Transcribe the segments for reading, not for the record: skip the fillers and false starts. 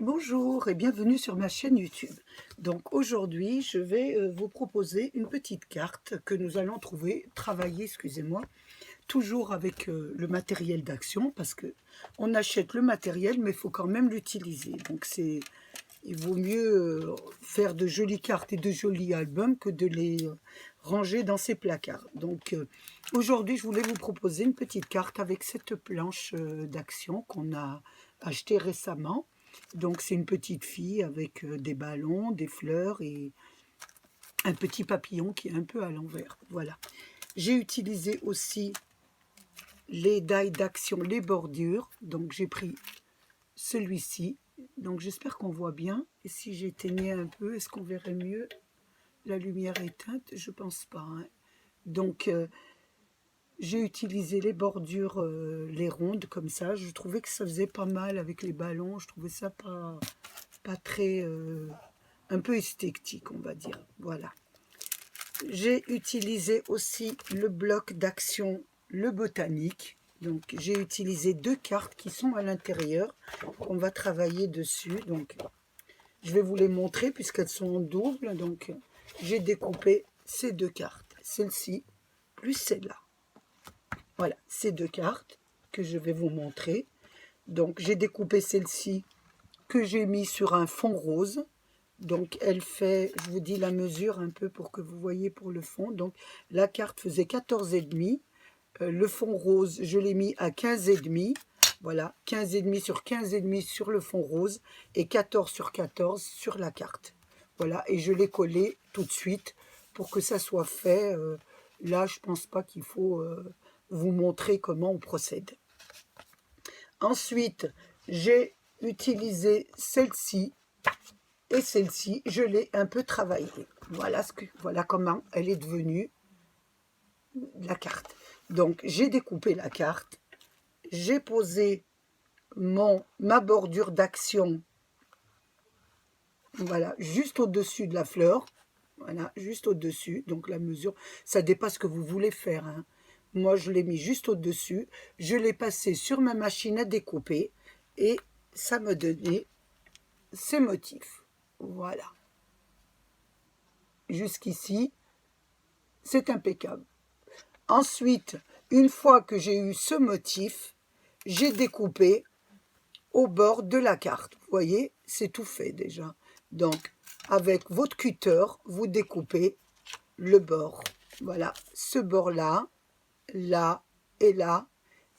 Bonjour et bienvenue sur ma chaîne YouTube. Donc aujourd'hui, je vais vous proposer une petite carte que nous allons travailler, excusez-moi, toujours avec le matériel d'action parce que on achète le matériel mais il faut quand même l'utiliser. Donc il vaut mieux faire de jolies cartes et de jolis albums que de les ranger dans ses placards. Donc aujourd'hui, je voulais vous proposer une petite carte avec cette planche d'action qu'on a achetée récemment. Donc c'est une petite fille avec des ballons, des fleurs et un petit papillon qui est un peu à l'envers. Voilà. J'ai utilisé aussi les die d'action, les bordures. Donc j'ai pris celui-ci. Donc j'espère qu'on voit bien. Et si j'éteignais un peu, est-ce qu'on verrait mieux? La lumière éteinte, je pense pas. Hein. Donc j'ai utilisé les bordures, les rondes comme ça. Je trouvais que ça faisait pas mal avec les ballons. Je trouvais ça pas très... un peu esthétique, on va dire. Voilà. J'ai utilisé aussi le bloc d'action, le botanique. Donc, j'ai utilisé 2 cartes qui sont à l'intérieur. On va travailler dessus. Donc, je vais vous les montrer puisqu'elles sont en double. Donc, j'ai découpé ces 2 cartes. Celle-ci plus celle-là. Voilà, ces 2 cartes que je vais vous montrer. Donc, j'ai découpé celle-ci que j'ai mis sur un fond rose. Donc, elle fait, je vous dis la mesure un peu pour que vous voyez pour le fond. Donc, la carte faisait 14,5. Le fond rose, je l'ai mis à 15,5. Voilà, 15,5 sur 15,5 sur le fond rose et 14 sur 14 sur la carte. Voilà, et je l'ai collé tout de suite pour que ça soit fait. Là, je pense pas qu'il faut vous montrer comment on procède. Ensuite, j'ai utilisé celle-ci. Et celle-ci, je l'ai un peu travaillée. Voilà comment elle est devenue la carte. Donc, j'ai découpé la carte. J'ai posé ma bordure d'action, voilà, juste au-dessus de la fleur. Voilà, juste au-dessus. Donc, la mesure, ça dépasse ce que vous voulez faire. Hein. Moi, je l'ai mis juste au-dessus. Je l'ai passé sur ma machine à découper. Et ça me donnait ces motifs. Voilà. Jusqu'ici, c'est impeccable. Ensuite, une fois que j'ai eu ce motif, j'ai découpé au bord de la carte. Vous voyez, c'est tout fait déjà. Donc, avec votre cutter, vous découpez le bord. Voilà, ce bord-là, là et là,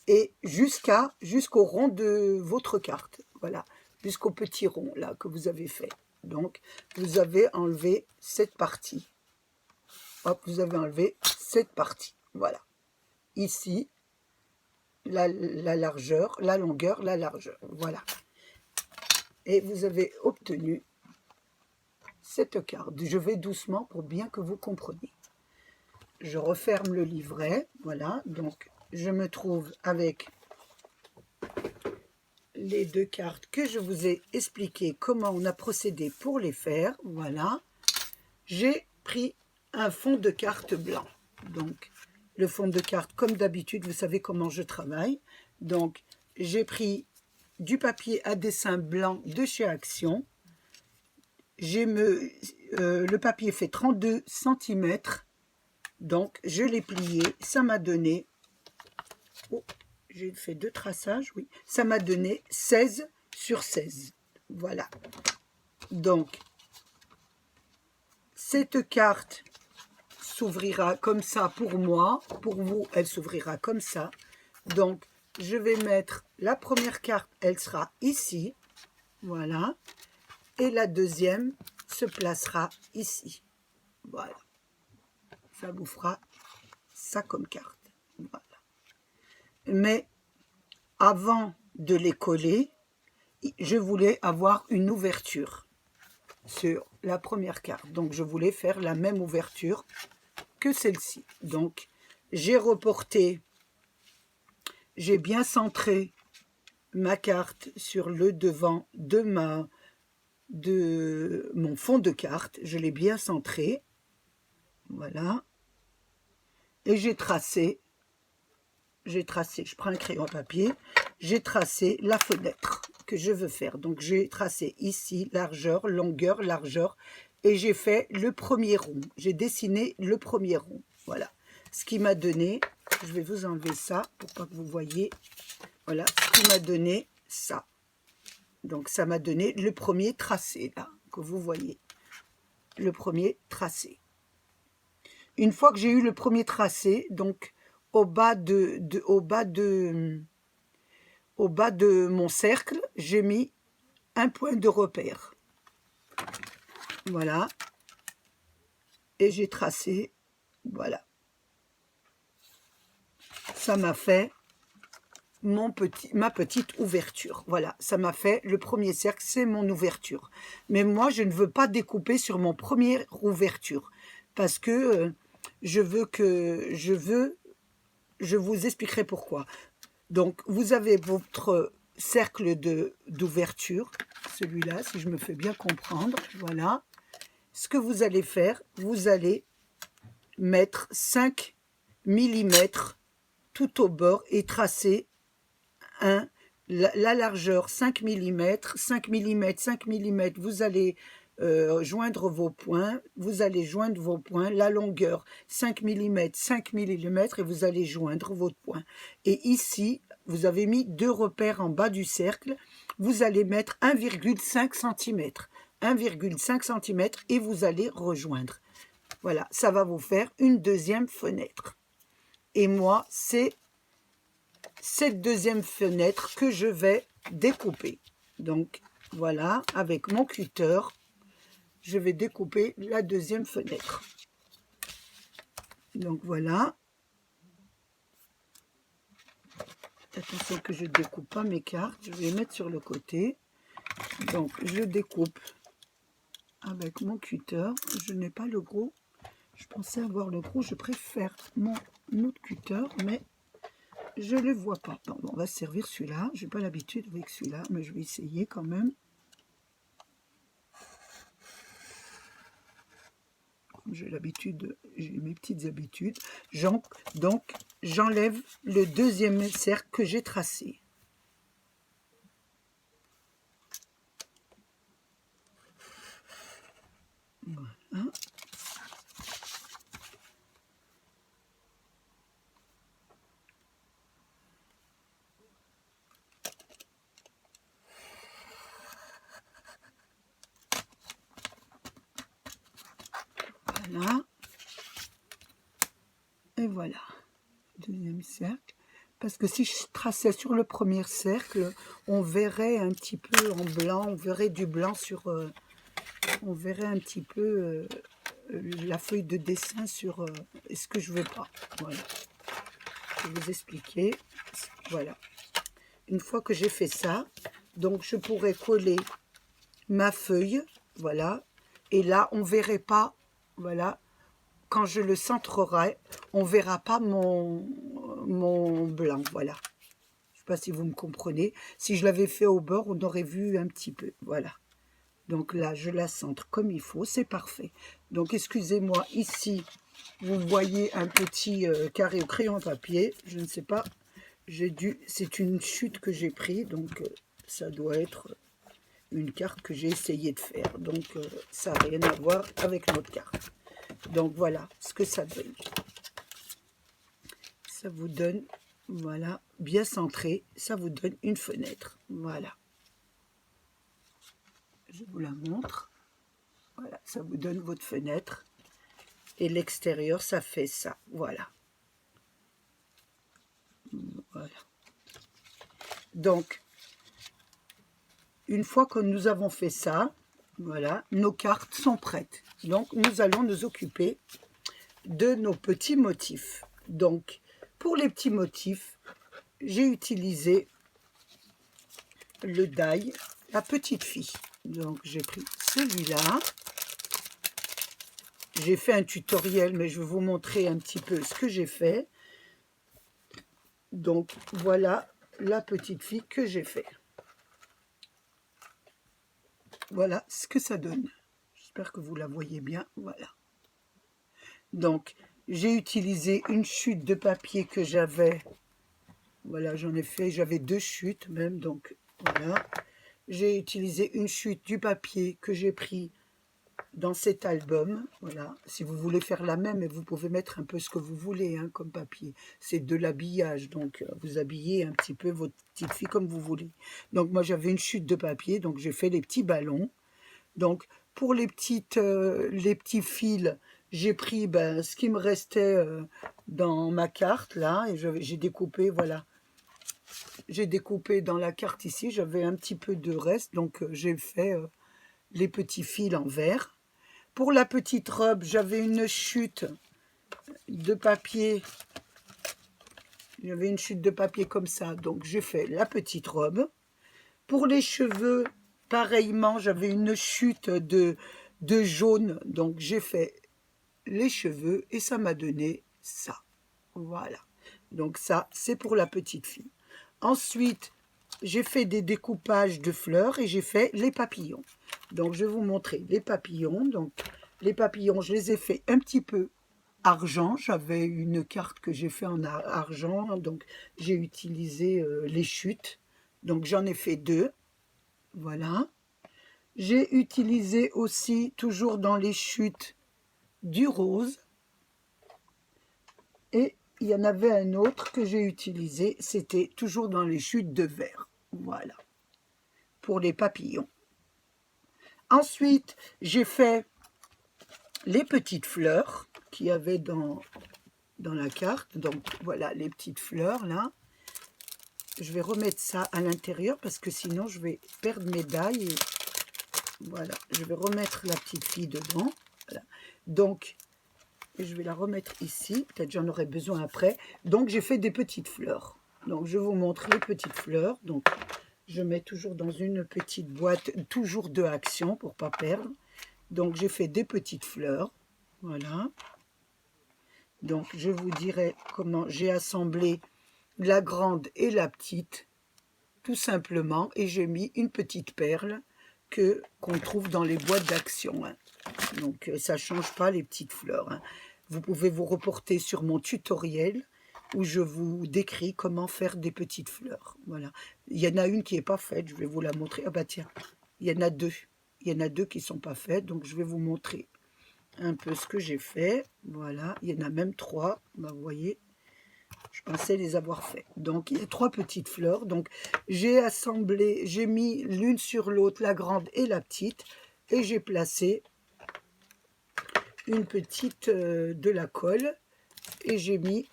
et jusqu'au rond de votre carte. Voilà, jusqu'au petit rond là que vous avez fait. Donc, vous avez enlevé cette partie. Hop, vous avez enlevé cette partie. Voilà. Ici, la largeur, la longueur, la largeur. Voilà. Et vous avez obtenu cette carte. Je vais doucement pour bien que vous compreniez. Je referme le livret. Voilà. Donc, je me trouve avec les 2 cartes que je vous ai expliqué comment on a procédé pour les faire. Voilà. J'ai pris un fond de carte blanc. Donc, le fond de carte, comme d'habitude, vous savez comment je travaille. Donc, j'ai pris du papier à dessin blanc de chez Action. Le papier fait 32 cm. Donc, je l'ai plié. Ça m'a donné... Oh, j'ai fait 2 traçages, oui. Ça m'a donné 16 sur 16. Voilà. Donc, cette carte s'ouvrira comme ça pour moi. Pour vous, elle s'ouvrira comme ça. Donc, je vais mettre la première carte, elle sera ici. Voilà. Et la deuxième se placera ici. Voilà. Ça vous fera ça comme carte. Voilà. Mais avant de les coller, je voulais avoir une ouverture sur la première carte. Donc, je voulais faire la même ouverture que celle-ci. Donc, j'ai reporté, j'ai bien centré ma carte sur le devant de mon fond de carte. Je l'ai bien centré. Voilà. Et j'ai tracé, je prends un crayon à papier, j'ai tracé la fenêtre. que je veux faire. Donc, j'ai tracé ici largeur, longueur, largeur. Et j'ai fait le premier rond. J'ai dessiné le premier rond. Voilà. Ce qui m'a donné, je vais vous enlever ça pour pas que vous voyez. Voilà, ce qui m'a donné ça. Donc, ça m'a donné le premier tracé, là, que vous voyez. Le premier tracé. Une fois que j'ai eu le premier tracé, donc, au bas de mon cercle, j'ai mis un point de repère. Voilà. Et j'ai tracé, voilà. Ça m'a fait ma petite ouverture. Voilà, ça m'a fait le premier cercle, c'est mon ouverture. Mais moi, je ne veux pas découper sur mon première ouverture parce que je vous expliquerai pourquoi. Donc, vous avez votre cercle d'ouverture, celui-là, si je me fais bien comprendre, voilà. Ce que vous allez faire, vous allez mettre 5 mm tout au bord et tracer la largeur 5 mm, 5 mm, 5 mm, vous allez joindre vos points, la longueur 5 mm, 5 mm et vous allez joindre votre point. Et ici, vous avez mis 2 repères en bas du cercle, vous allez mettre 1,5 cm, 1,5 cm et vous allez rejoindre. Voilà, ça va vous faire une deuxième fenêtre. Et moi, c'est cette deuxième fenêtre que je vais découper. Donc, voilà, avec mon cutter, je vais découper la deuxième fenêtre. Donc, voilà. Attention que je ne découpe pas mes cartes. Je vais les mettre sur le côté. Donc, je découpe avec mon cutter. Je n'ai pas le gros. Je pensais avoir le gros. Je préfère mon autre cutter, mais je ne le vois pas. Bon, on va servir celui-là. Je n'ai pas l'habitude avec celui-là, mais je vais essayer quand même. Comme j'ai l'habitude, j'ai mes petites habitudes. Donc, j'enlève le deuxième cercle que j'ai tracé. Voilà. Voilà. Et voilà. Deuxième cercle. Parce que si je traçais sur le premier cercle, on verrait un petit peu en blanc, on verrait du blanc sur... on verrait un petit peu la feuille de dessin sur ce que je veux pas. Voilà. Je vais vous expliquer. Voilà. Une fois que j'ai fait ça, donc je pourrais coller ma feuille, voilà. Et là, on verrait pas, voilà, quand je le centrerai, on verra pas mon blanc, voilà. Je sais pas si vous me comprenez. Si je l'avais fait au bord, on aurait vu un petit peu, voilà. Donc là, je la centre comme il faut, c'est parfait. Donc, excusez-moi, ici, vous voyez un petit carré au crayon à papier. Je ne sais pas, c'est une chute que j'ai pris, donc ça doit être une carte que j'ai essayé de faire. Donc, ça n'a rien à voir avec notre carte. Donc, voilà ce que ça donne. Ça vous donne, voilà, bien centré, ça vous donne une fenêtre. Voilà. Je vous la montre. Voilà, ça vous donne votre fenêtre. Et l'extérieur, ça fait ça. Voilà. Voilà. Donc, une fois que nous avons fait ça, voilà, nos cartes sont prêtes. Donc, nous allons nous occuper de nos petits motifs. Donc, pour les petits motifs, j'ai utilisé le die, la petite fille. Donc, j'ai pris celui-là. J'ai fait un tutoriel, mais je vais vous montrer un petit peu ce que j'ai fait. Donc, voilà la petite fille que j'ai fait. Voilà ce que ça donne. J'espère que vous la voyez bien. Voilà. Donc, j'ai utilisé une chute de papier que j'avais. Voilà, j'en ai fait. J'avais 2 chutes même. Donc, voilà. J'ai utilisé une chute du papier que j'ai pris dans cet album. Voilà, si vous voulez faire la même, et vous pouvez mettre un peu ce que vous voulez hein, comme papier. C'est de l'habillage, donc vous habillez un petit peu votre petite fille comme vous voulez. Donc moi j'avais une chute de papier, donc j'ai fait les petits ballons. Donc pour les petits fils, j'ai pris ce qui me restait dans ma carte là, et j'ai découpé, voilà. J'ai découpé dans la carte ici, j'avais un petit peu de reste, donc j'ai fait les petits fils en vert. Pour la petite robe, j'avais une chute de papier. J'avais une chute de papier comme ça, donc j'ai fait la petite robe. Pour les cheveux, pareillement, j'avais une chute de jaune, donc j'ai fait les cheveux et ça m'a donné ça. Voilà. Donc ça, c'est pour la petite fille. Ensuite, j'ai fait des découpages de fleurs et j'ai fait les papillons. Donc, je vais vous montrer les papillons. Donc, les papillons, je les ai fait un petit peu argent. J'avais une carte que j'ai fait en argent. Donc, j'ai utilisé les chutes. Donc, j'en ai fait 2. Voilà. J'ai utilisé aussi, toujours dans les chutes, du rose. Et il y en avait un autre que j'ai utilisé, c'était toujours dans les chutes de verre. Voilà, pour les papillons. Ensuite, j'ai fait les petites fleurs qu'il y avait dans la carte. Donc, voilà, les petites fleurs, là. Je vais remettre ça à l'intérieur parce que sinon, je vais perdre mes dailles. Et voilà, je vais remettre la petite fille dedans. Voilà. Donc, je vais la remettre ici. Peut-être j'en aurai besoin après. Donc, j'ai fait des petites fleurs. Donc, je vais vous montrer les petites fleurs. Donc, je mets toujours dans une petite boîte, toujours de Action pour ne pas perdre. Donc, j'ai fait des petites fleurs. Voilà. Donc, je vous dirai comment j'ai assemblé la grande et la petite, tout simplement. Et j'ai mis une petite perle qu'on trouve dans les boîtes d'Action. Hein. Donc, ça ne change pas les petites fleurs. Hein. Vous pouvez vous reporter sur mon tutoriel où je vous décris comment faire des petites fleurs. Voilà. Il y en a une qui n'est pas faite, je vais vous la montrer. Ah bah tiens, il y en a 2. Il y en a 2 qui ne sont pas faites, donc je vais vous montrer un peu ce que j'ai fait. Voilà, il y en a même 3. Bah, vous voyez, je pensais les avoir fait. Donc, il y a 3 petites fleurs. Donc, j'ai assemblé, j'ai mis l'une sur l'autre, la grande et la petite, et j'ai placé une petite de la colle, et j'ai mis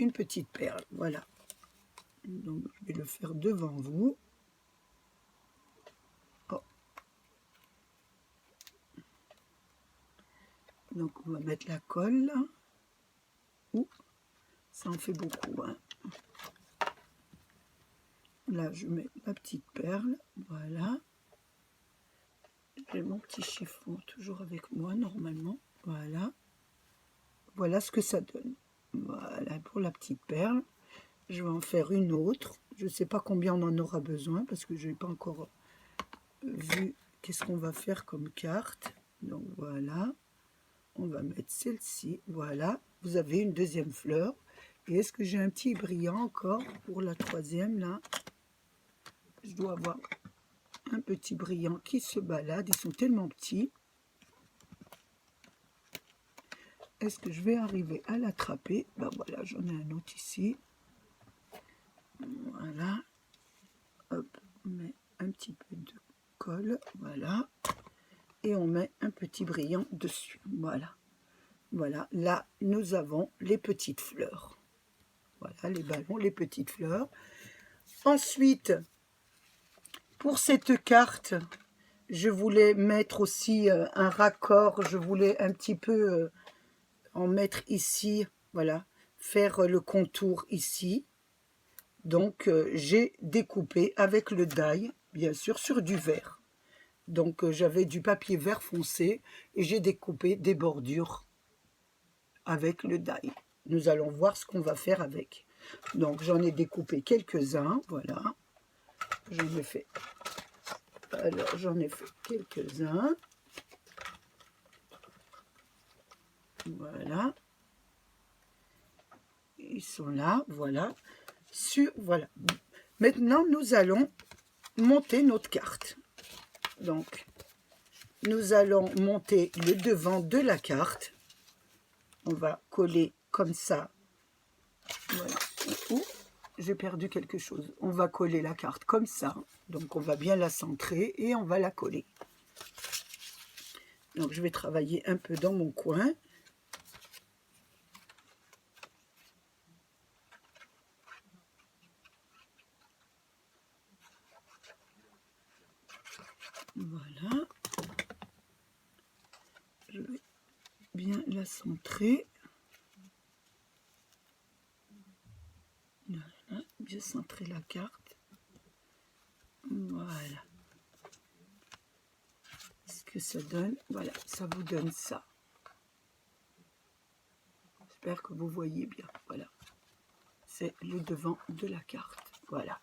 une petite perle. Voilà. Donc, je vais le faire devant vous. Oh. Donc, on va mettre la colle. Là. Ouh, ça en fait beaucoup. Hein. Là, je mets ma petite perle. Voilà. J'ai mon petit chiffon toujours avec moi, normalement. Voilà. Voilà ce que ça donne. Voilà, pour la petite perle. Je vais en faire une autre. Je ne sais pas combien on en aura besoin parce que je n'ai pas encore vu qu'est-ce qu'on va faire comme carte. Donc voilà, on va mettre celle-ci. Voilà, vous avez une deuxième fleur. Et est-ce que j'ai un petit brillant encore pour la troisième là? Je dois avoir un petit brillant qui se balade. Ils sont tellement petits. Est-ce que je vais arriver à l'attraper? Ben voilà, j'en ai un autre ici. Voilà. Hop, on met un petit peu de colle. Voilà. Et on met un petit brillant dessus. Voilà. Voilà. Là, nous avons les petites fleurs. Voilà, les ballons, les petites fleurs. Ensuite, pour cette carte, je voulais mettre aussi un raccord. Je voulais un petit peu en mettre ici. Voilà. Faire le contour ici. Donc, j'ai découpé avec le die, bien sûr, sur du vert. Donc, j'avais du papier vert foncé et j'ai découpé des bordures avec le die. Nous allons voir ce qu'on va faire avec. Donc, j'en ai découpé quelques-uns, voilà. J'en ai fait. Alors, j'en ai fait quelques-uns. Voilà. Ils sont là, voilà. Voilà. Maintenant, nous allons monter notre carte. Donc, nous allons monter le devant de la carte. On va coller comme ça. Voilà. Ouh, j'ai perdu quelque chose. On va coller la carte comme ça. Donc, on va bien la centrer et on va la coller. Donc, je vais travailler un peu dans mon coin. Voilà. Je vais bien la centrer. Voilà, bien centrer la carte. Voilà. Ce que ça donne, voilà, ça vous donne ça. J'espère que vous voyez bien. Voilà. C'est le devant de la carte. Voilà.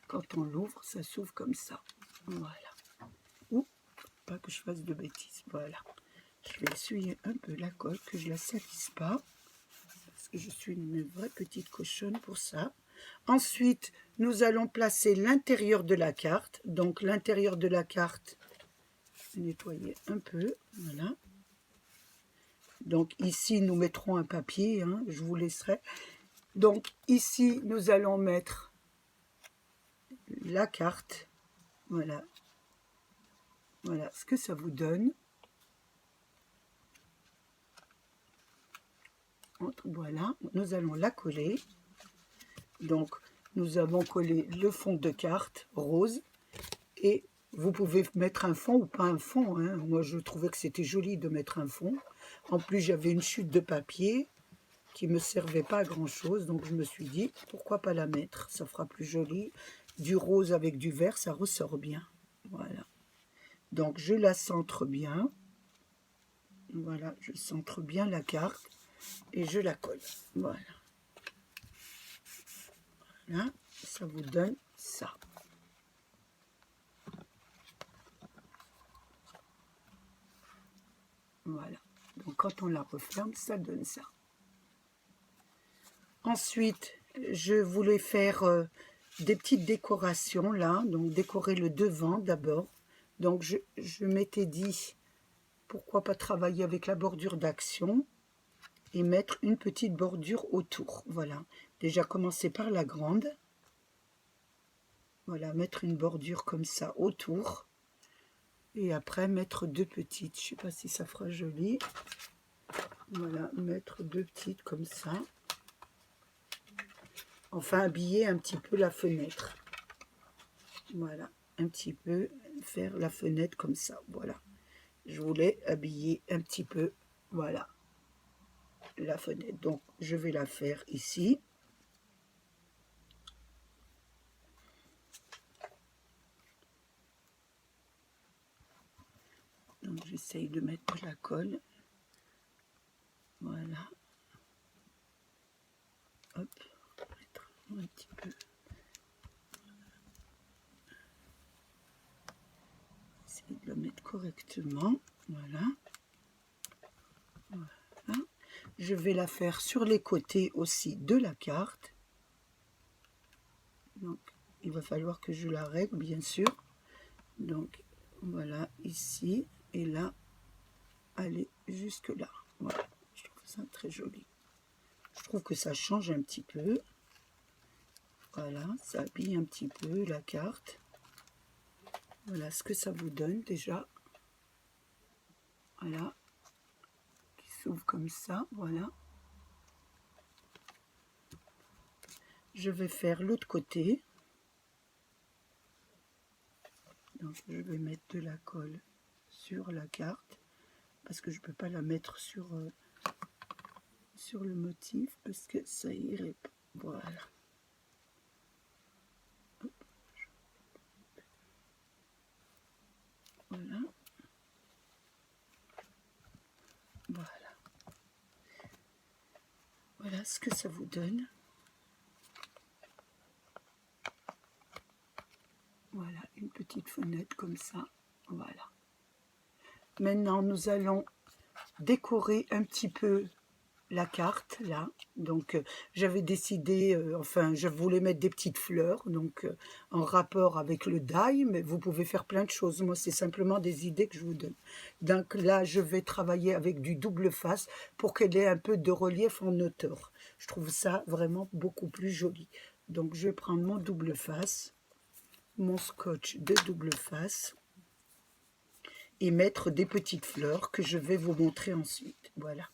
Quand on l'ouvre, ça s'ouvre comme ça. Voilà. Ouh, pas que je fasse de bêtises. Voilà. Je vais essuyer un peu la colle, que je ne la salisse pas. Parce que je suis une vraie petite cochonne pour ça. Ensuite, nous allons placer l'intérieur de la carte. Donc, l'intérieur de la carte, nettoyer un peu. Voilà. Donc, ici, nous mettrons un papier. Hein, je vous laisserai. Donc, ici, nous allons mettre la carte. Voilà. Voilà ce que ça vous donne. Voilà, nous allons la coller. Donc, nous avons collé le fond de carte rose. Et vous pouvez mettre un fond ou pas un fond. Hein. Moi, je trouvais que c'était joli de mettre un fond. En plus, j'avais une chute de papier qui ne me servait pas à grand-chose. Donc, je me suis dit, pourquoi pas la mettre? Ça fera plus joli. Du rose avec du vert, ça ressort bien. Voilà. Donc, je la centre bien. Voilà, je centre bien la carte. Et je la colle. Voilà. Voilà, ça vous donne ça. Voilà. Donc quand on la referme, ça donne ça. Ensuite, je voulais faire des petites décorations là. Donc décorer le devant d'abord. Donc je m'étais dit, pourquoi pas travailler avec la bordure d'Action et mettre une petite bordure autour. Voilà. Déjà commencer par la grande. Voilà, mettre une bordure comme ça autour. Et après, mettre deux petites. Je ne sais pas si ça fera joli. Voilà, mettre deux petites comme ça. Enfin, habiller un petit peu la fenêtre. Voilà, un petit peu, faire la fenêtre comme ça. Voilà. Je voulais habiller un petit peu, voilà, la fenêtre. Donc, je vais la faire ici. Donc, j'essaye de mettre la colle. Voilà. Hop, mettre un petit peu. Essayer de le mettre correctement. Voilà. Voilà. Je vais la faire sur les côtés aussi de la carte. Donc, il va falloir que je la règle, bien sûr. Donc, voilà, ici et là, aller jusque là. Voilà, je trouve ça très joli. Je trouve que ça change un petit peu. Voilà, ça habille un petit peu la carte. Voilà ce que ça vous donne déjà. Voilà, qui s'ouvre comme ça, voilà. Je vais faire l'autre côté. Donc, je vais mettre de la colle sur la carte parce que je ne peux pas la mettre sur le motif parce que ça irait pas. Voilà. Hop. Voilà. Voilà. Voilà ce que ça vous donne. Voilà, une petite fenêtre comme ça. Voilà. Maintenant, nous allons décorer un petit peu la carte là. Donc j'avais décidé, enfin je voulais mettre des petites fleurs, donc en rapport avec le die, mais vous pouvez faire plein de choses. Moi c'est simplement des idées que je vous donne. Donc là je vais travailler avec du double face pour qu'elle ait un peu de relief en hauteur. Je trouve ça vraiment beaucoup plus joli. Donc je vais prendre mon double face, mon scotch de double face et mettre des petites fleurs que je vais vous montrer ensuite. Voilà.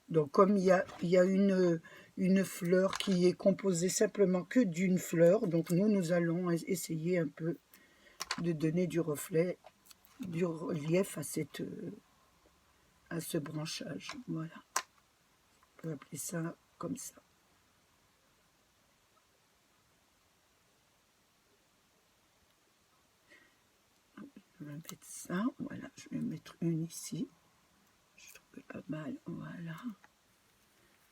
Donc comme il y a une fleur qui est composée simplement que d'une fleur, donc nous allons essayer un peu de donner du reflet, du relief à ce branchage. Voilà. On peut appeler ça comme ça. Je vais mettre ça, voilà, je vais mettre une ici. Je trouve pas mal, voilà.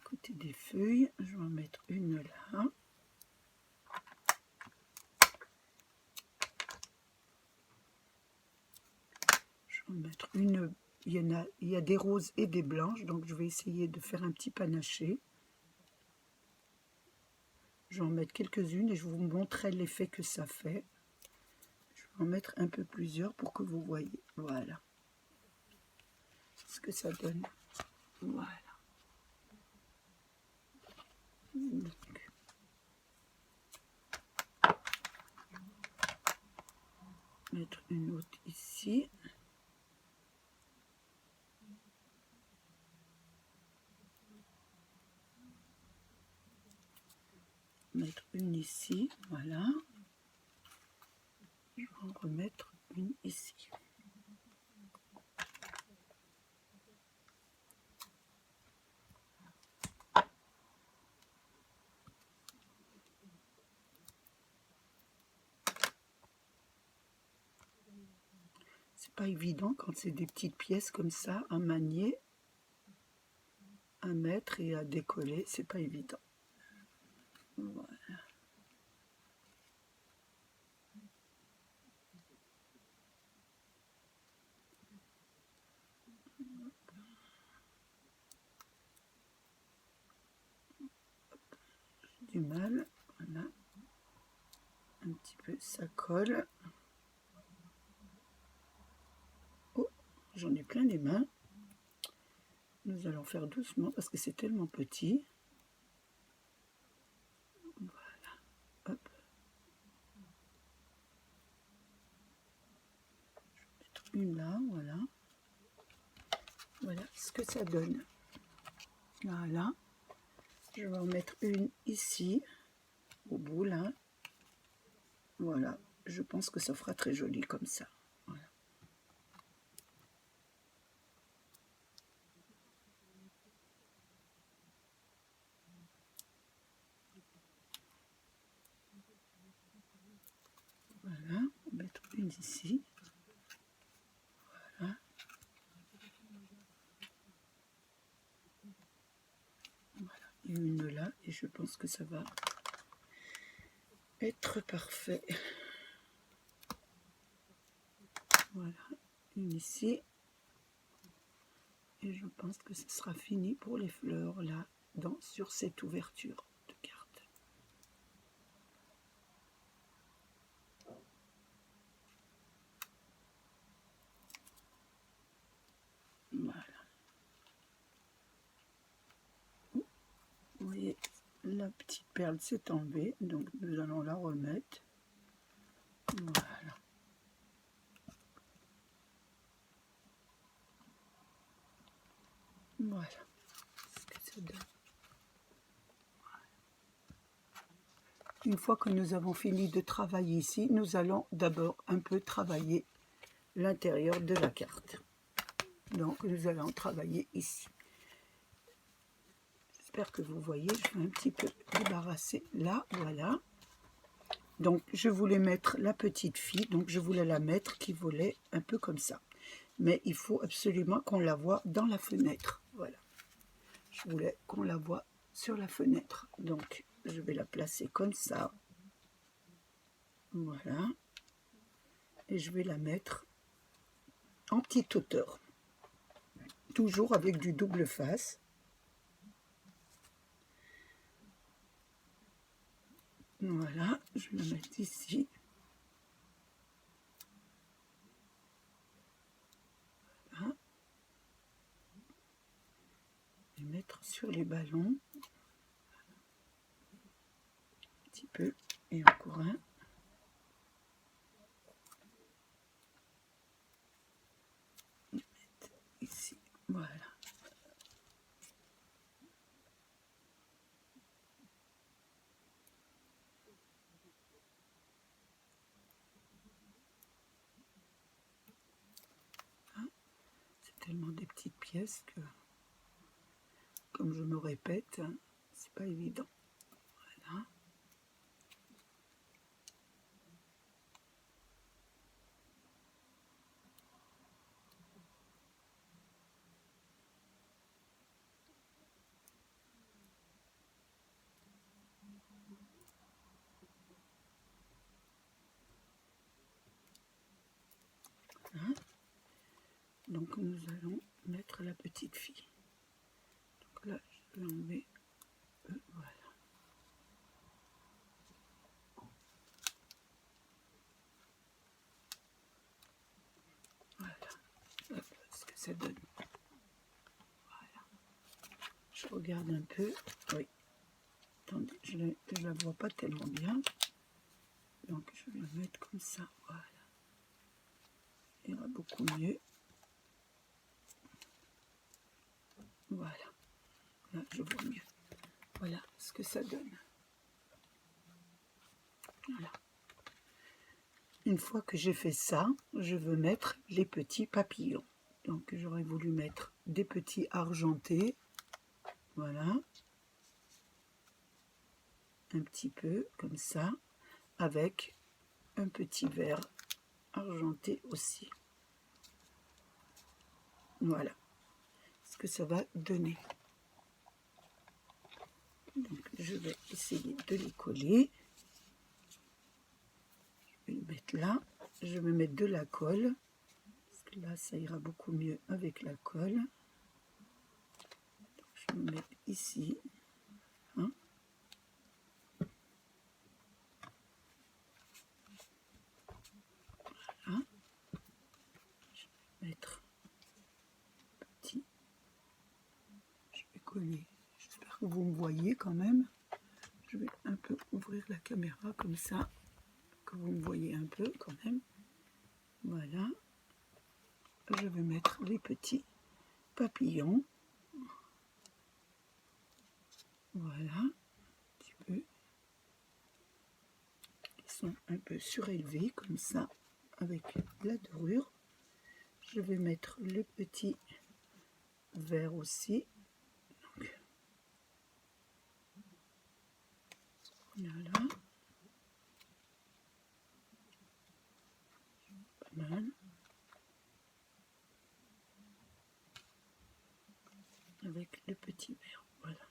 Côté des feuilles, je vais en mettre une là. Je vais en mettre une, il y a des roses et des blanches, donc je vais essayer de faire un petit panaché. Je vais en mettre quelques-unes et je vous montrerai l'effet que ça fait. Je vais en mettre un peu plusieurs pour que vous voyez. Voilà. Ce que ça donne. Voilà. Donc, mettre une autre ici. Mettre une ici. Voilà. Je vais en remettre une ici. C'est pas évident quand c'est des petites pièces comme ça à manier, à mettre et à décoller, c'est pas évident. Voilà. J'ai du mal, voilà. Un petit peu, ça colle. Oh, j'en ai plein les mains. Nous allons faire doucement parce que c'est tellement petit. Voilà. Hop. Je vais mettre une là, voilà. Voilà ce que ça donne. Voilà. Je vais en mettre une ici, au bout là. Voilà. Je pense que ça fera très joli comme ça. Voilà. Voilà, on va mettre une ici. Voilà. Voilà, et une là, et je pense que ça va être parfait. Voilà, une ici. Et je pense que ce sera fini pour les fleurs là, sur cette ouverture de carte. Voilà. Vous voyez, la petite perle s'est enlevée, donc nous allons la remettre. Voilà. Voilà ce que ça donne. Une fois que nous avons fini de travailler ici, nous allons d'abord un peu travailler l'intérieur de la carte. Donc nous allons travailler ici. J'espère que vous voyez, je vais un petit peu débarrasser là, voilà. Donc je voulais mettre la petite fille, donc je voulais la mettre qui volait un peu comme ça. Mais il faut absolument qu'on la voie dans la fenêtre, voilà. Je voulais qu'on la voie sur la fenêtre, donc je vais la placer comme ça. Voilà. Et je vais la mettre en petite hauteur. Toujours avec du double face. Voilà, je vais le mettre ici. Voilà. Et mettre sur les ballons. Un petit peu. Et encore un. Et mettre ici. Voilà. C'est tellement des petites pièces que, comme je me répète, c'est pas évident. Voilà. Voilà. Donc nous allons mettre la petite fille. Donc là, je vais enlever. Voilà. Voilà. Hop, ce que ça donne. Voilà. Je regarde un peu. Oui. Attendez, je la vois pas tellement bien. Donc je vais la mettre comme ça. Voilà. Il ira beaucoup mieux. Voilà. Là, je vois mieux. Voilà ce que ça donne. Voilà. Une fois que j'ai fait ça, je veux mettre les petits papillons. Donc j'aurais voulu mettre des petits argentés. Voilà. Un petit peu comme ça. Avec un petit vert argenté aussi. Voilà ce que ça va donner. Donc je vais essayer de les coller. Je vais le mettre là. Je vais mettre de la colle. Parce que là, ça ira beaucoup mieux avec la colle. Donc, je vais me mettre ici. Hein. Voilà. Je vais mettre petit. Je vais coller. J'espère que vous me voyez quand même. Je vais un peu ouvrir la caméra comme ça. Que vous me voyez un peu quand même. Voilà. Je vais mettre les petits papillons. Voilà. Un petit peu. Ils sont un peu surélevés comme ça. Avec la dorure. Je vais mettre le petit vert aussi. Donc, voilà. Pas mal. Avec le petit vert. Voilà.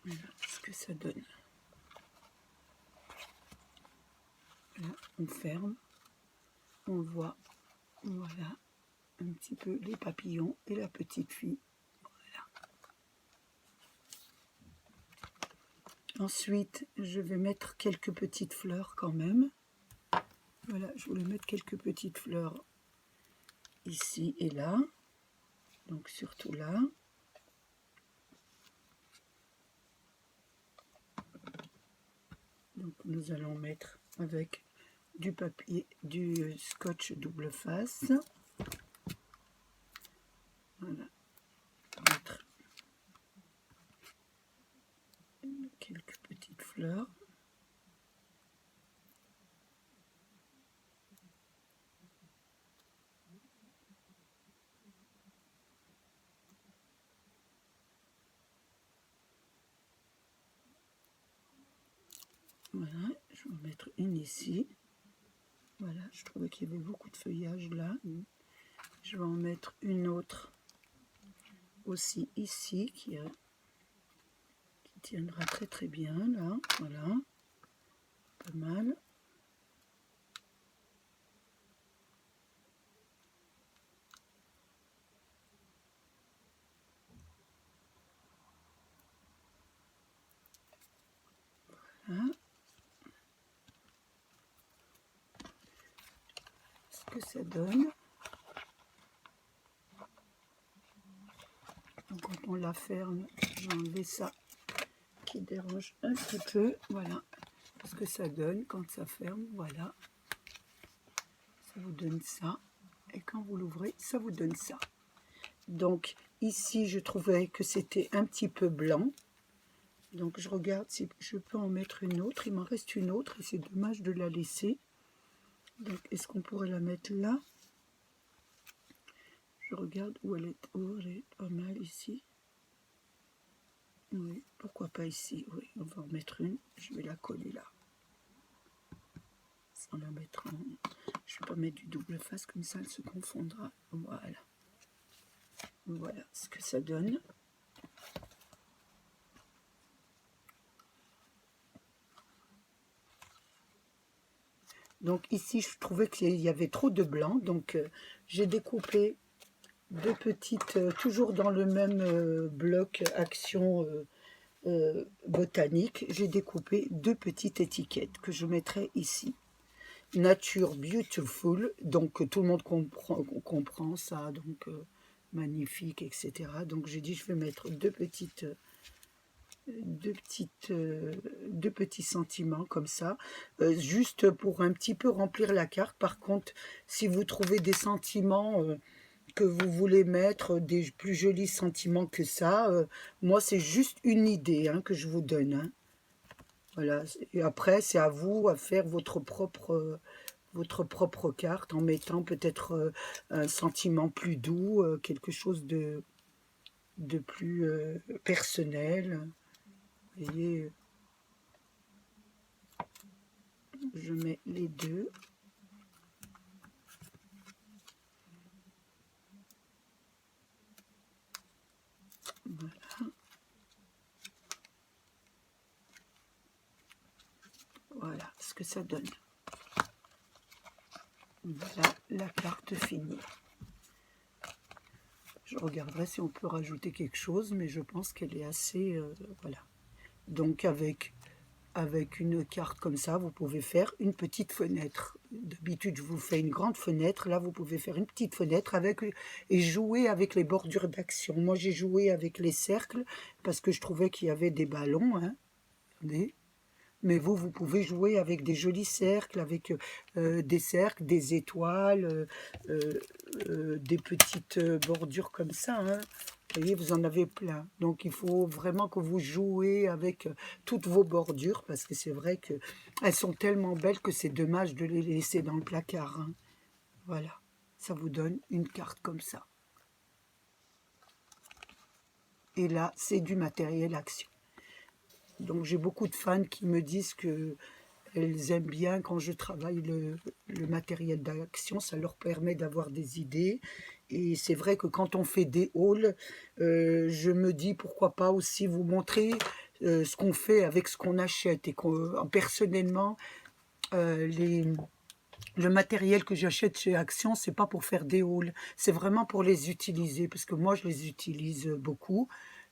Voilà ce que ça donne. Là, on ferme. On voit, voilà, un petit peu les papillons et la petite fille. Voilà. Ensuite, je vais mettre quelques petites fleurs quand même. Voilà, je voulais mettre quelques petites fleurs ici et là. Donc surtout là. Donc nous allons mettre avec du papier, du scotch double face. Voilà. Mettre quelques petites fleurs. Voilà, je vais en mettre une ici. Voilà, je trouvais qu'il y avait beaucoup de feuillage là. Je vais en mettre une autre aussi ici qui tiendra très très bien là. Voilà, pas mal. Hein, ce que ça donne. Donc quand on la ferme, j'ai enlevé ça qui dérange un petit peu. Voilà ce que ça donne quand ça ferme. Voilà. Ça vous donne ça. Et quand vous l'ouvrez, ça vous donne ça. Donc ici, je trouvais que c'était un petit peu blanc. Donc je regarde si je peux en mettre une autre. Il m'en reste une autre et c'est dommage de la laisser. Donc est-ce qu'on pourrait la mettre là? Je regarde où elle est pas mal ici. Oui, pourquoi pas ici? Oui, on va en mettre une. Je vais la coller là. Sans la mettre en... Je ne vais pas mettre du double face, comme ça elle se confondra. Voilà. Voilà ce que ça donne. Donc ici, je trouvais qu'il y avait trop de blanc. Donc j'ai découpé deux petites, toujours dans le même bloc action botanique. J'ai découpé deux petites étiquettes que je mettrai ici. Nature Beautiful, donc tout le monde comprend ça, donc magnifique, etc. Donc j'ai dit je vais mettre deux petits sentiments comme ça, juste pour un petit peu remplir la carte. Par contre, si vous trouvez des sentiments que vous voulez mettre, des plus jolis sentiments que ça, moi c'est juste une idée hein, que je vous donne. Hein. Voilà. Et après, c'est à vous à faire votre propre carte en mettant peut-être un sentiment plus doux, quelque chose de plus personnel. Vous voyez, je mets les deux. Voilà. Voilà ce que ça donne. Voilà la carte finie. Je regarderai si on peut rajouter quelque chose, mais je pense qu'elle est assez... voilà. Donc avec une carte comme ça, vous pouvez faire une petite fenêtre. D'habitude, je vous fais une grande fenêtre. Là, vous pouvez faire une petite fenêtre et jouer avec les bordures d'action. Moi, j'ai joué avec les cercles parce que je trouvais qu'il y avait des ballons. Hein. Regardez. Mais vous pouvez jouer avec des jolis cercles, avec des cercles, des étoiles, des petites bordures comme ça. Hein. Vous voyez, vous en avez plein. Donc, il faut vraiment que vous jouez avec toutes vos bordures, parce que c'est vrai qu'elles sont tellement belles que c'est dommage de les laisser dans le placard. Hein. Voilà, ça vous donne une carte comme ça. Et là, c'est du matériel action. Donc j'ai beaucoup de fans qui me disent qu'elles aiment bien quand je travaille le matériel d'action, ça leur permet d'avoir des idées. Et c'est vrai que quand on fait des hauls, je me dis pourquoi pas aussi vous montrer ce qu'on fait avec ce qu'on achète. Et personnellement, le matériel que j'achète chez Action, c'est pas pour faire des hauls, c'est vraiment pour les utiliser, parce que moi je les utilise beaucoup.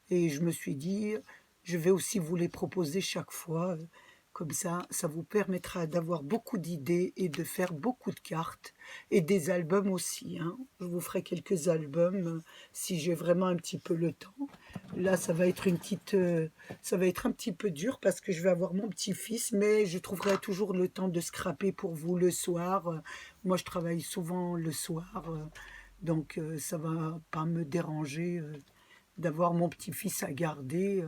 Et je me suis dit, je vais aussi vous les proposer chaque fois. Comme ça vous permettra d'avoir beaucoup d'idées et de faire beaucoup de cartes. Et des albums aussi. Hein. Je vous ferai quelques albums si j'ai vraiment un petit peu le temps. Là, ça va être ça va être un petit peu dur parce que je vais avoir mon petit-fils, mais je trouverai toujours le temps de scraper pour vous le soir. Moi, je travaille souvent le soir, donc ça va pas me déranger d'avoir mon petit-fils à garder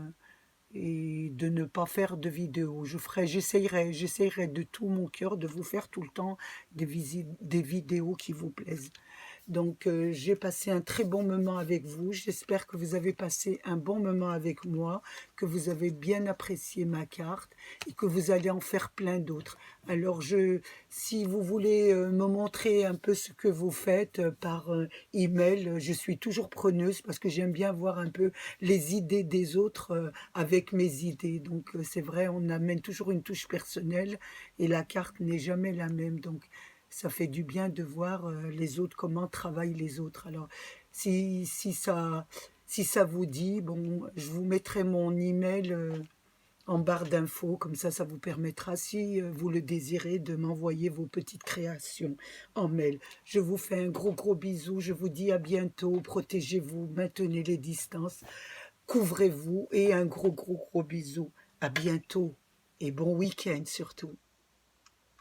et de ne pas faire de vidéos. J'essayerai de tout mon cœur de vous faire tout le temps des vidéos qui vous plaisent. Donc, j'ai passé un très bon moment avec vous. J'espère que vous avez passé un bon moment avec moi, que vous avez bien apprécié ma carte et que vous allez en faire plein d'autres. Alors, si vous voulez me montrer un peu ce que vous faites par email, je suis toujours preneuse parce que j'aime bien voir un peu les idées des autres avec mes idées. Donc, c'est vrai, on amène toujours une touche personnelle et la carte n'est jamais la même. Donc, ça fait du bien de voir les autres, comment travaillent les autres. Alors, si ça vous dit, bon, je vous mettrai mon email en barre d'infos, comme ça vous permettra, si vous le désirez, de m'envoyer vos petites créations en mail. Je vous fais un gros bisou, je vous dis à bientôt, protégez-vous, maintenez les distances, couvrez-vous et un gros bisou. À bientôt et bon week-end surtout.